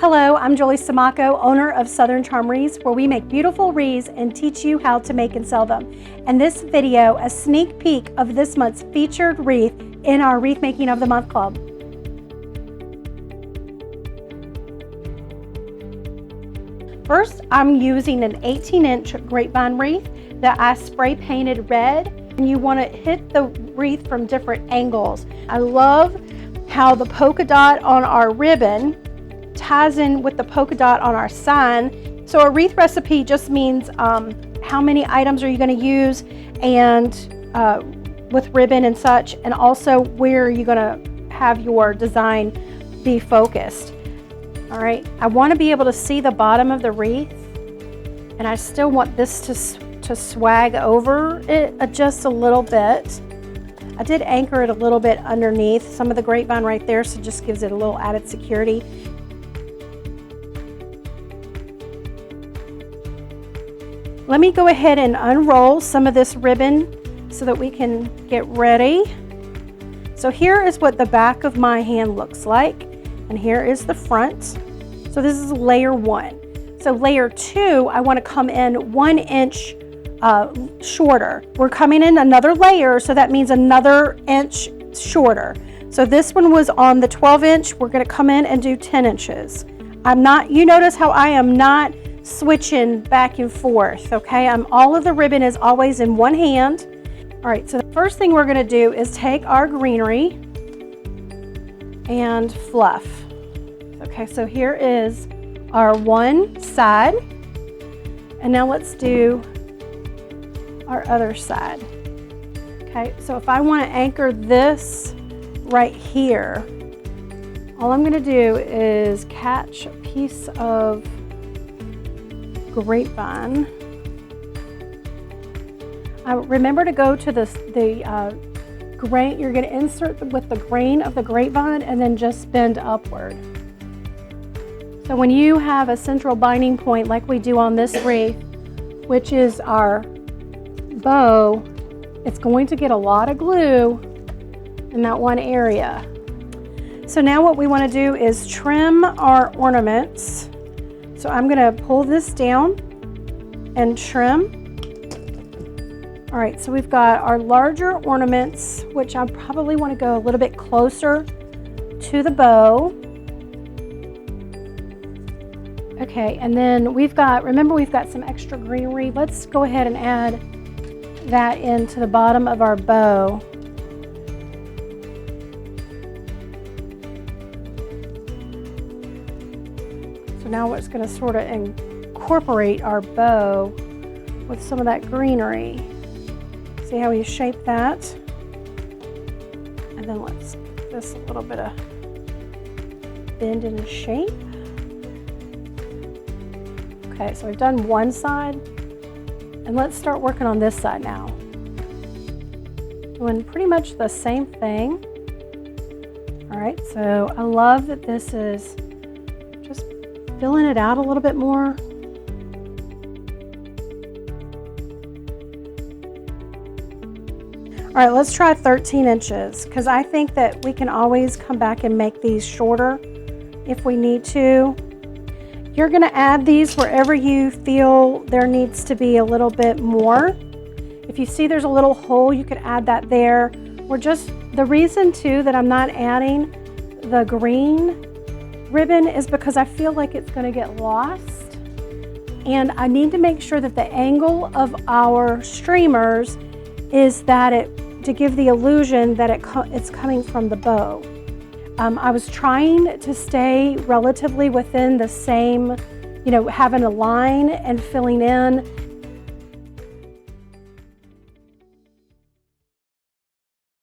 Hello, I'm Julie Samaco, owner of Southern Charm Wreaths, where we make beautiful wreaths and teach you how to make and sell them. And this video, a sneak peek of this month's featured wreath in our Wreath Making of the Month Club. First, I'm using an 18-inch grapevine wreath that I spray painted red, and you want to hit the wreath from different angles. I love how the polka dot on our ribbon ties in with the polka dot on our sign. So a wreath recipe just means how many items are you going to use, and with ribbon and such, and also where you're going to have your design be focused. All right, I want to be able to see the bottom of the wreath, and I still want this to swag over it just a little bit. I did anchor it a little bit underneath some of the grapevine right there, so it just gives it a little added security. Let me go ahead and unroll some of this ribbon so that we can get ready. So here is what the back of my hand looks like, and here is the front. So this is layer 1. So layer 2, I want to come in 1 inch shorter. We're coming in another layer, so that means another inch shorter. So this one was on the 12-inch. We're going to come in and do 10 inches. You notice how I am not switching back and forth, okay? All of the ribbon is always in one hand. All right, so the first thing we're going to do is take our greenery and fluff. Okay, so here is our one side, and now let's do our other side. Okay, so if I want to anchor this right here, all I'm going to do is catch a piece of grapevine. Remember to go to the grain. You're going to insert with the grain of the grapevine and then just bend upward. So when you have a central binding point like we do on this wreath, which is our bow, it's going to get a lot of glue in that one area. So now what we want to do is trim our ornaments. So I'm going to pull this down and trim. All right, so we've got our larger ornaments, which I probably want to go a little bit closer to the bow. Okay, and then remember we've got some extra greenery. Let's go ahead and add that into the bottom of our bow. So now we're just going to sort of incorporate our bow with some of that greenery. See how we shape that? And then let's give this a little bit of bend in shape. Okay, so we've done one side, and let's start working on this side now. Doing pretty much the same thing. All right, so I love that this is just filling it out a little bit more. All right, let's try 13 inches, because I think that we can always come back and make these shorter if we need to. You're going to add these wherever you feel there needs to be a little bit more. If you see there's a little hole, you could add that there. The reason too that I'm not adding the green ribbon is because I feel like it's going to get lost. And I need to make sure that the angle of our streamers is to give the illusion that it's coming from the bow. I was trying to stay relatively within the same, having a line and filling in